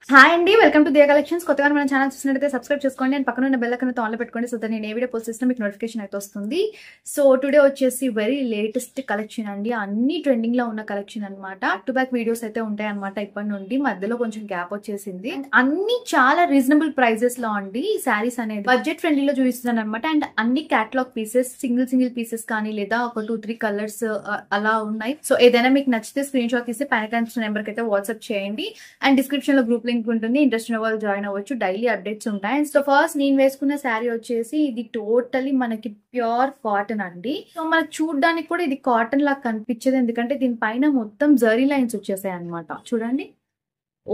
Hi అండి, welcome to Diya collections. కొత్తగా మన ఛానల్ చూసినట్లయితే సబ్స్క్రైబ్ చేసుకోండి అండ్ పక్కన ఉన్న బెల్ ఐకాన్ ఆన్లో పెట్టుకోండి. సో దట్ నేను ఏ వీడియో పోస్ట్ చేసినా మీకు నోటిఫికేషన్ అయితే వస్తుంది. సో టుడే వచ్చేసి వెరీ లేటెస్ట్ కలెక్షన్ అండి, అన్ని ట్రెండింగ్ లో ఉన్న కలెక్షన్ అనమాట. టు బ్యాక్ వీడియోస్ అయితే ఉంటాయి అనమాట. ఇప్పటి నుండి మధ్యలో కొంచెం గ్యాప్ వచ్చేసింది. అన్ని చాలా రీజనబుల్ ప్రైజెస్ లో అండి ఈ శారీస్ అనేది బడ్జెట్ ఫ్రెండ్లీలో చూపిస్తున్నాను అనమాట. అండ్ అన్ని క్యాటలాగ్ పీసెస్, సింగిల్ పీసెస్ కానీ లేదా ఒక 2-3 కలర్స్ అలా ఉన్నాయి. సో ఏదైనా మీకు నచ్చితే స్క్రీన్ షాట్ తీసి పైన కనిపిస్తున్న నెంబర్ కి అయితే వాట్సాప్ చేయండి. అండ్ డిస్క్రిప్షన్ లో గ్రూప్ లింక్ ఉంటుంది, ఇంట్రెస్ట్ ఉన్న వాళ్ళు జాయిన్ అవ్వచ్చు. డైలీ అప్డేట్స్ ఉంటాయి. సో ఫస్ట్ నేను వేసుకున్న శారీ వచ్చేసి ఇది టోటలీ మనకి ప్యూర్ కాటన్ అండి. సో మనకు చూడడానికి కూడా ఇది కాటన్ లాగా కనిపించదు, ఎందుకంటే దీనిపైన మొత్తం జరీ లైన్స్ వచ్చేసాయి అనమాట. చూడండి,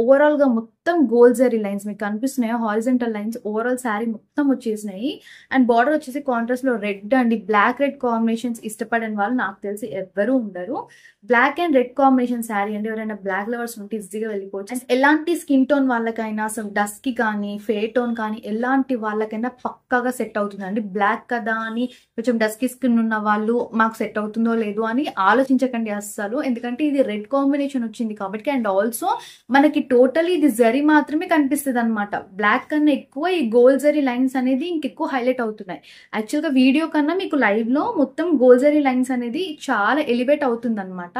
ఓవరాల్ గా మొత్తం గోల్డ్ జరీ లైన్స్ మీకు కనిపిస్తున్నాయి, హారిజంటల్ లైన్స్. ఓవరాల్ శారీ మొత్తం వచ్చేసినాయి. అండ్ బార్డర్ వచ్చేసి కాంట్రాస్ట్ లో రెడ్ అండి. బ్లాక్ రెడ్ కాంబినేషన్స్ ఇష్టపడని వాళ్ళు నాకు తెలిసి ఎవ్వరూ ఉండరు. Black and red combination sari అండి. ఎవరైనా బ్లాక్ లవర్స్ ఉంటే ఈజీగా వెళ్ళిపోవచ్చు. అండ్ ఎలాంటి స్కిన్ టోన్ వాళ్ళకైనా, అసలు డస్క్ కానీ ఫేర్ టోన్ కానీ ఎలాంటి వాళ్ళకైనా పక్కాగా సెట్ అవుతుందండి. బ్లాక్ కదా అని కొంచెం డస్కీ స్కిన్ ఉన్న వాళ్ళు మాకు సెట్ అవుతుందో లేదో అని ఆలోచించకండి అస్సలు, ఎందుకంటే ఇది రెడ్ కాంబినేషన్ వచ్చింది కాబట్టి. అండ్ ఆల్సో మనకి టోటలీ ఇది జరీ మాత్రమే కనిపిస్తుంది అనమాట. బ్లాక్ కన్నా ఎక్కువ ఈ గోల్డ్ జరీ లైన్స్ అనేది ఇంకెక్కువ హైలైట్ అవుతున్నాయి. యాక్చువల్ గా వీడియో కన్నా మీకు లైవ్ లో మొత్తం గోల్డ్ జరీ లైన్స్ అనేది చాలా ఎలివేట్ అవుతుంది అనమాట.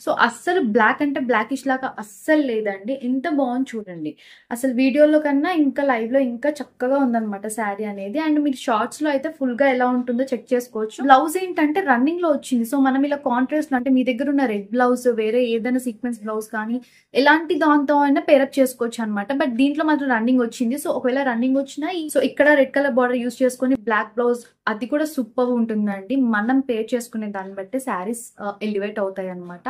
సో అస్సలు బ్లాక్ అంటే బ్లాకిష్ లాగా అస్సలు లేదండి. ఎంత బాగుంది చూడండి. అసలు వీడియోలో కన్నా ఇంకా లైవ్ లో ఇంకా చక్కగా ఉందన్నమాట శారీ అనేది. అండ్ మీరు షార్ట్స్ లో అయితే ఫుల్ గా ఎలా ఉంటుందో చెక్ చేసుకోవచ్చు. బ్లౌజ్ ఏంటంటే రన్నింగ్ లో వచ్చింది. సో మనం ఇలా కాంట్రాస్ట్ అంటే మీ దగ్గర ఉన్న రెడ్ బ్లౌజ్ వేరే ఏదైనా సీక్వెన్స్ బ్లౌజ్ కానీ ఎలాంటి దాంతో అయినా పేరప్ చేసుకోవచ్చు అనమాట. బట్ దీంట్లో మాత్రం రన్నింగ్ వచ్చింది. సో ఒకవేళ రన్నింగ్ వచ్చినా సో ఇక్కడ రెడ్ కలర్ బార్డర్ యూస్ చేసుకుని బ్లాక్ బ్లౌజ్ అది కూడా సూపర్ ఉంటుందండి. మనం పేర్ చేసుకునే దాన్ని బట్టి శారీస్ ఎలివేట్ అవుతాయి అనమాట.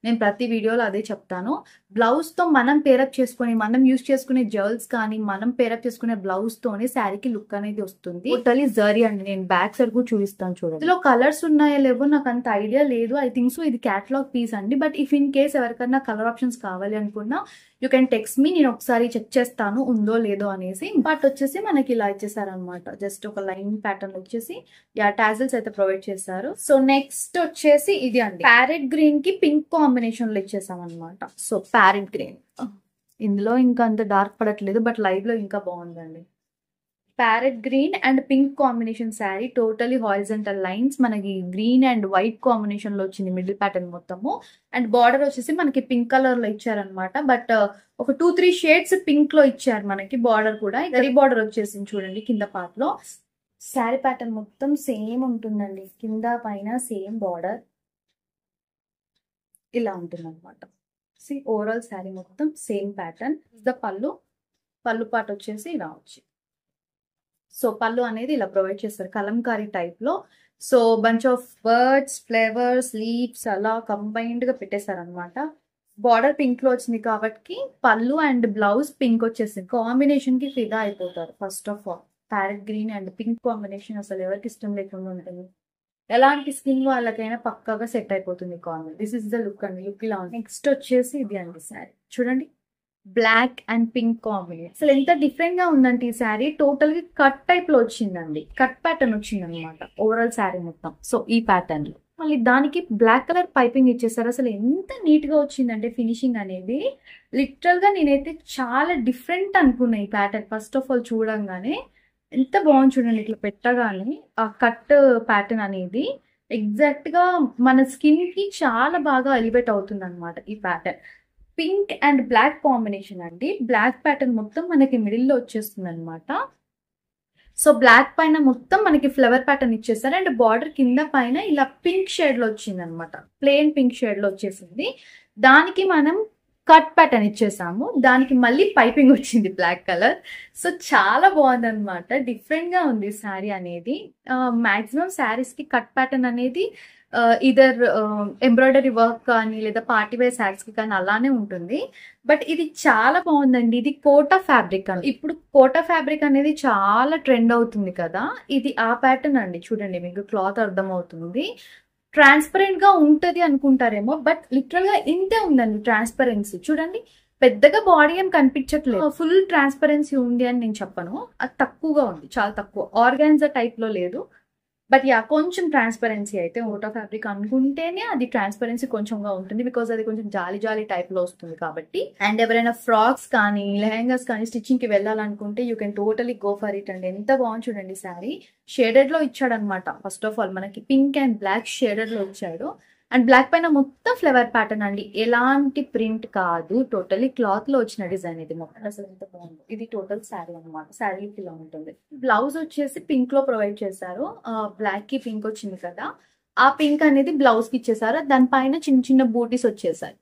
నేను ప్రతి వీడియోలో అదే చెప్తాను. బ్లౌజ్ తో మనం పేరప్ చేసుకుని మనం యూస్ చేసుకునే జర్ల్స్ కానీ మనం పేరప్ చేసుకునే బ్లౌజ్ తోనే శారీకి లుక్ అనేది వస్తుంది. టోటలీ జరీ అండి. నేను బ్యాక్ సైడ్ కూడా చూపిస్తాను చూడండి. ఇందులో కలర్స్ ఉన్నాయో లేవో నాకు అంత ఐడియా లేదు. ఐ థింక్ సో ఇది క్యాటలాగ్ పీస్ అండి. బట్ ఇఫ్ ఇన్ కేస్ ఎవరికైనా కలర్ ఆప్షన్స్ కావాలి అనుకున్నా యూ కెన్ టెక్స్ట్ మీ, నేను ఒకసారి చెక్ చేస్తాను ఉందో లేదో అనేసి. బట్ వచ్చేసి మనకి ఇలా ఇచ్చేసారనమాట. జస్ట్ ఒక లైన్ ప్యాటర్న్ వచ్చేసి టాజిల్స్ అయితే ప్రొవైడ్ చేశారు. సో నెక్స్ట్ వచ్చేసి ఇది అండి, ప్యారెట్ గ్రీన్ కి పింక్ కాంబినేషన్ లో ఇచ్చేసాం అనమాట. సో ప్యారెట్ గ్రీన్ ఇందులో ఇంకా అంత డార్క్ పడట్లేదు, బట్ లైవ్ లో ఇంకా బాగుందండి. Parrot green and pink combination sari, totally horizontal lines. మనకి గ్రీన్ అండ్ వైట్ కాంబినేషన్ లో వచ్చింది మిడిల్ ప్యాటర్న్ మొత్తము. అండ్ బార్డర్ వచ్చేసి మనకి పింక్ కలర్ లో ఇచ్చారనమాట. బట్ ఒక 2-3 షేడ్స్ పింక్ లో ఇచ్చారు మనకి. బార్డర్ కూడా జరీ బార్డర్ వచ్చేసింది చూడండి కింద పార్ట్ లో. శారీ ప్యాటర్న్ మొత్తం సేమ్ ఉంటుందండి, కింద పైన సేమ్ బార్డర్ ఇలా ఉంటుంది అనమాట. ఓవరాల్ శారీ మొత్తం సేమ్ ప్యాటర్న్. ద పళ్ళు పార్ట్ వచ్చేసి ఇలా వచ్చి, సో పళ్ళు అనేది ఇలా ప్రొవైడ్ చేస్తారు కలంకారీ టైప్ లో. So bunch of birds, flowers, leaves అలా కంబైన్డ్ గా పెట్టేశారు అనమాట. బార్డర్ పింక్ లో వచ్చింది కాబట్టి పళ్ళు అండ్ బ్లౌజ్ పింక్ వచ్చేసింది. కాంబినేషన్ కి ఫిదా అయిపోతారు. First of all parrot green and pink combination అసలు ఎవరికి ఇష్టం లేకుండా ఉంటుంది. ఎలాంటి స్కిన్ వాళ్ళకైనా పక్కాగా సెట్ అయిపోతుంది combination. This is the look అండి. లుక్ ఇలా ఉంది. నెక్స్ట్ వచ్చేసి ఇది అండి శారీ చూడండి, బ్లాక్ అండ్ పింక్ కాంబినేషన్. అసలు ఎంత డిఫరెంట్ గా ఉందంటే ఈ శారీ టోటల్ గా కట్ టైప్ లో వచ్చిందండి. కట్ ప్యాటర్న్ వచ్చింది అనమాట ఓవరాల్ శారీ మొత్తం. సో ఈ ప్యాటర్న్ లో మళ్ళీ దానికి బ్లాక్ కలర్ పైపింగ్ ఇచ్చేసారు. అసలు ఎంత నీట్ గా వచ్చిందంటే ఫినిషింగ్ అనేది. లిటరల్ గా నేనైతే చాలా డిఫరెంట్ అనుకున్నా ఈ ప్యాటర్న్. ఫస్ట్ ఆఫ్ ఆల్ చూడంగానే ఎంత బాగుంది చూడండి. ఇట్లా పెట్టగానే ఆ కట్ ప్యాటర్న్ అనేది ఎగ్జాక్ట్ గా మన స్కిన్ కి చాలా బాగా ఎలివేట్ అవుతుంది అనమాట ఈ pattern. Pink and black combination అండి. బ్లాక్ ప్యాటర్న్ మొత్తం మనకి మిడిల్ లో వచ్చేస్తుంది అనమాట. సో బ్లాక్ పైన మొత్తం మనకి ఫ్లవర్ ప్యాటర్న్ ఇచ్చేస్తారు. అండ్ బార్డర్ కింద పైన ఇలా పింక్ షేడ్ లో వచ్చింది అనమాట. ప్లెయిన్ పింక్ షేడ్ లో వచ్చేసింది. దానికి మనం కట్ ప్యాటర్న్ ఇచ్చేసాము. దానికి మళ్ళీ పైపింగ్ వచ్చింది బ్లాక్ కలర్. సో చాలా బాగుంది అనమాట. డిఫరెంట్ గా ఉంది శారీ అనేది. మాక్సిమం శారీస్ కి కట్ ప్యాటర్న్ అనేది ఇదర్ ఎంబ్రాయిడరీ వర్క్ కానీ లేదా పార్టీ వేర్ శారీస్ కి కానీ అలానే ఉంటుంది. బట్ ఇది చాలా బాగుందండి. ఇది కోటా ఫ్యాబ్రిక్ అని. ఇప్పుడు కోటా ఫ్యాబ్రిక్ అనేది చాలా ట్రెండ్ అవుతుంది కదా. ఇది ఆ ప్యాటర్న్ అండి. చూడండి మీకు క్లాత్ అర్థం అవుతుంది. ట్రాన్స్పరెంట్ గా ఉంటది అనుకుంటారేమో, బట్ లిటరల్ గా ఇంతే ఉందండి ట్రాన్స్పరెన్సీ. చూడండి, పెద్దగా బాడీ ఏం కనిపించట్లేదు. ఫుల్ ట్రాన్స్పరెన్సీ ఉంది అని నేను చెప్పను, అది తక్కువగా ఉంది, చాలా తక్కువ. ఆర్గాన్జా టైప్ లో లేదు, బట్ యా కొంచెం ట్రాన్స్పరెన్సీ అయితే ఓటా ఫ్యాబ్రిక్ అనుకుంటేనే అది ట్రాన్స్పరెన్సీ కొంచెంగా ఉంటుంది, బికాస్ అది కొంచెం జాలి జాలి టైప్ లో వస్తుంది కాబట్టి. అండ్ ఎవరైనా ఫ్రాక్స్ కానీ లెహెంగాస్ కానీ స్టిచ్చింగ్ కి వెళ్ళాలనుకుంటే you can totally go for it అండి. ఎంత బాగుంది చూడండి శారీ. షేడెడ్ లో ఇచ్చాడు అనమాట. ఫస్ట్ ఆఫ్ ఆల్ మనకి పింక్ అండ్ బ్లాక్ షేడెడ్ లో ఇచ్చాడు. అండ్ బ్లాక్ పైన మొత్తం ఫ్లవర్ ప్యాటర్న్ అండి, ఎలాంటి ప్రింట్ కాదు, టోటలీ క్లాత్ లో వచ్చిన డిజైన్ ఇది మొత్తం. అసలు ఎంత బాగుంది. ఇది టోటల్ శారీ అనమాట. శారీకి ఇలా ఉంటుంది. బ్లౌజ్ వచ్చేసి పింక్ లో ప్రొవైడ్ చేశారు. బ్లాక్ కి పింక్ వచ్చింది కదా, ఆ పింక్ అనేది బ్లౌజ్ కి ఇచ్చేసారు. దానిపైన చిన్న చిన్న బూటీస్ వచ్చేసాయి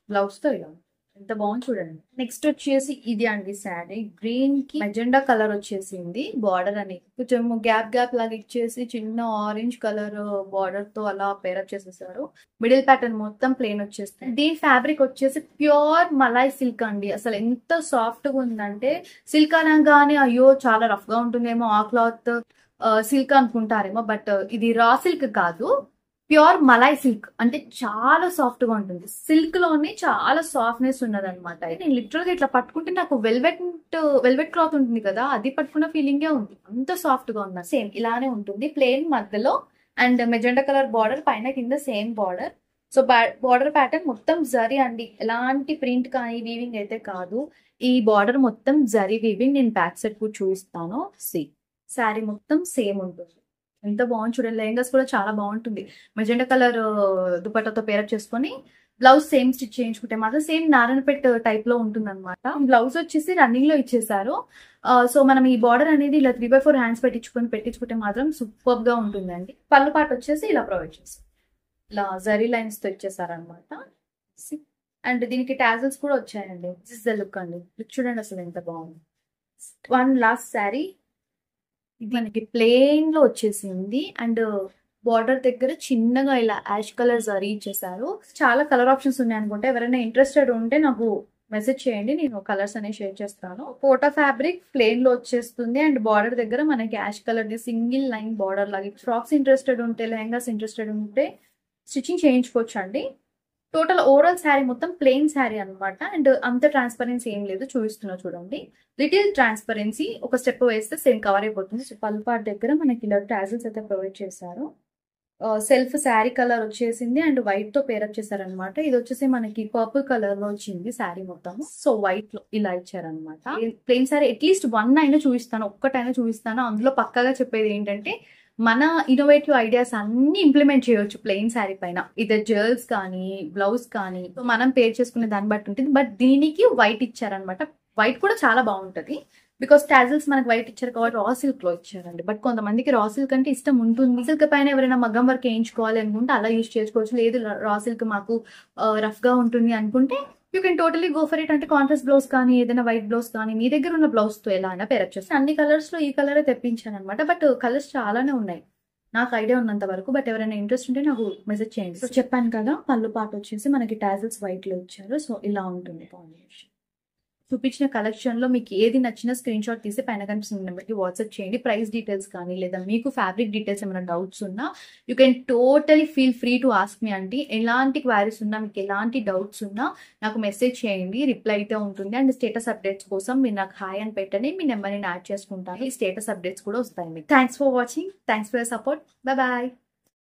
బ్లౌజ్ తో. ఇలా ఎంత బాగుంది చూడండి. నెక్స్ట్ వచ్చేసి ఇది అండి శారీ. గ్రీన్ కి మెజెండా కలర్ వచ్చేసింది. బార్డర్ అనేది కొంచెం గ్యాప్ గ్యాప్ లాగా ఇచ్చేసి చిన్న ఆరెంజ్ కలర్ బార్డర్ తో అలా పేరప్ చేసేసారు. మిడిల్ ప్యాటర్న్ మొత్తం ప్లేన్ వచ్చేస్తుంది. దీని ఫ్యాబ్రిక్ వచ్చేసి ప్యూర్ మలాయ్ సిల్క్ అండి. అసలు ఎంత సాఫ్ట్ గా ఉందంటే, సిల్క్ అనగానే అయ్యో చాలా రఫ్ గా ఉంటుందేమో ఆ క్లాత్ సిల్క్ అనుకుంటారేమో, బట్ ఇది రా సిల్క్ కాదు, ప్యూర్ మలాయ్ సిల్క్. అంటే చాలా సాఫ్ట్ గా ఉంటుంది. సిల్క్ లోనే చాలా సాఫ్ట్నెస్ ఉన్నది అనమాట. నేను లిటరల్ గా ఇట్లా పట్టుకుంటే నాకు వెల్వెట్ క్లాత్ ఉంటుంది కదా, అది పట్టుకున్న ఫీలింగే ఉంది. అంత సాఫ్ట్ గా ఉంది. సేమ్ ఇలానే ఉంటుంది, ప్లేన్ మధ్యలో అండ్ మెజెండా కలర్ బార్డర్, పైన కింద same border. So border pattern మొత్తం జరీ అండి, ఎలాంటి ప్రింట్ కానీ వీవింగ్ అయితే కాదు. ఈ బార్డర్ మొత్తం జరీ వీవింగ్. నేను బ్యాక్ సైడ్ కూడా చూపిస్తాను. శారీ మొత్తం సేమ్ ఉంటుంది. ఎంత బాగుంది చూడండి. లెహంగాస్ కూడా చాలా బాగుంటుంది. మెజెండా కలర్ దుపట్టాతో పేరప్ చేసుకొని బ్లౌజ్ సేమ్ స్టిచ్ చేయించుకుంటే మాత్రం సేమ్ నారాయణపేట్ టైప్ లో ఉంటుంది అనమాట. బ్లౌజ్ వచ్చేసి రన్నింగ్ లో ఇచ్చేసారు. సో మనం ఈ బార్డర్ అనేది ఇలా 3/4 హ్యాండ్స్ పెట్టించుకుంటే మాత్రం సూపర్ గా ఉంటుందండి. పళ్ళు పాటు వచ్చేసి ఇలా ప్రొవైడ్ చేస్తారు. ఇలా జరీ లైన్స్ తో ఇచ్చేసారనమాట. అండ్ దీనికి టాజల్స్ కూడా వచ్చాయండి. దిస్ ఇస్ ద లుక్ అండి. లుక్ చూడండి అసలు ఎంత బాగుంది. One last sari. ఇది మనకి ప్లెయిన్ లో వచ్చేసింది. అండ్ బార్డర్ దగ్గర చిన్నగా ఇలా యాష్ కలర్ జరీ ఇచ్చేసారు. చాలా కలర్ ఆప్షన్స్ ఉన్నాయి అనుకుంటే, ఎవరైనా ఇంట్రెస్టెడ్ ఉంటే నాకు మెసేజ్ చేయండి, నేను కలర్స్ అనేవి షేర్ చేస్తాను. కోటా ఫ్యాబ్రిక్ ప్లెయిన్ లో వచ్చేస్తుంది. అండ్ బార్డర్ దగ్గర మనకి యాష్ కలర్ ది సింగిల్ లైన్ బార్డర్ లాగా. ఫ్రాక్స్ ఇంట్రెస్టెడ్ ఉంటే, లెహంగాస్ ఇంట్రెస్టెడ్ ఉంటే స్టిచ్చింగ్ చేయించుకోవచ్చు అండి. టోటల్ ఓవరాల్ శారీ మొత్తం ప్లెయిన్ శారీ అనమాట. అండ్ అంత ట్రాన్స్పరెన్సీ ఏం లేదు, చూపిస్తున్నా చూడండి. లిటిల్ ట్రాన్స్పరెన్సీ, ఒక స్టెప్ వేస్తే సేమ్ కవర్ అయిపోతుంది. పళ్ళు పార్ట్ దగ్గర మనకి ఇలా టాజిల్స్ అయితే ప్రొవైడ్ చేశారు. సెల్ఫ్ శారీ కలర్ వచ్చేసింది అండ్ వైట్ తో పేరప్ చేశారనమాట. ఇది వచ్చేసి మనకి పర్పుల్ కలర్ లో వచ్చింది శారీ మొత్తం. సో వైట్ లో ఇలా ఇచ్చారనమాట. ప్లెయిన్ శారీ అట్లీస్ట్ 1 అయినా చూపిస్తాను, ఒక్కటైనా చూపిస్తాను. అందులో పక్కాగా చెప్పేది ఏంటంటే, మన ఇన్నోవేటివ్ ఐడియాస్ అన్ని ఇంప్లిమెంట్ చేయొచ్చు ప్లెయిన్ శారీ పైన. ఇది జర్ల్స్ కానీ బ్లౌజ్ కానీ మనం పేర్ చేసుకునే దాన్ని బట్టి ఉంటుంది. బట్ దీనికి వైట్ ఇచ్చారనమాట. వైట్ కూడా చాలా బాగుంటది, బికాస్ టాజిల్స్ మనకి వైట్ ఇచ్చారు కాబట్టి రా సిల్క్ లో ఇచ్చారండి. బట్ కొంతమందికి రా సిల్క్ అంటే ఇష్టం ఉంటుంది. సిల్క్ పైన ఎవరైనా మగ్గం వర్క్ వేయించుకోవాలి అనుకుంటే అలా యూజ్ చేసుకోవచ్చు. లేదు రా సిల్క్ మాకు రఫ్ గా ఉంటుంది అనుకుంటే you can totally go for it. అంటే కాంట్రాస్ట్ బ్లౌజ్ కానీ ఏదైనా వైట్ బ్లౌజ్ కానీ మీ దగ్గర ఉన్న బ్లౌజ్ తో ఎలా అయినా పేరప్ చేస్తాను. అన్ని కలర్స్ లో ఈ కలరే తెప్పించాను అనమాట. బట్ కలర్స్ చాలానే ఉన్నాయి నాకు ఐడియా ఉన్నంత వరకు. బట్ ఎవరైనా ఇంట్రెస్ట్ ఉంటే నాకు మెసేజ్ చేయండి. సో చెప్పాను కదా, పళ్ళు పాటు వచ్చేసి మనకి టాజిల్స్ వైట్ లో ఇచ్చారు. సో ఇలా ఉంటుంది కాంబినేషన్. చూపించిన కలెక్షన్ లో మీకు ఏది నచ్చినా స్క్రీన్ షాట్ తీసి పైన కనిపిస్తున్న నెంబర్కి వాట్సాప్ చేయండి. ప్రైస్ డీటెయిల్స్ కానీ లేదా మీకు ఫ్యాబ్రిక్ డీటెయిల్స్ ఏమైనా డౌట్స్ ఉన్నా you can totally feel free to ask me అండి. ఎలాంటి క్వైరీస్ ఉన్నా, మీకు ఎలాంటి డౌట్స్ ఉన్నా నాకు మెసేజ్ చేయండి, రిప్లై అయితే ఉంటుంది. అండ్ స్టేటస్ అప్డేట్స్ కోసం మీరు నాకు హాయ్ అని పెట్టండి, మీ నెంబర్ని యాడ్ చేసుకుంటాను. ఈ స్టేటస్ అప్డేట్స్ కూడా వస్తాయి మీకు. Thanks for watching, thanks for your support. Bye.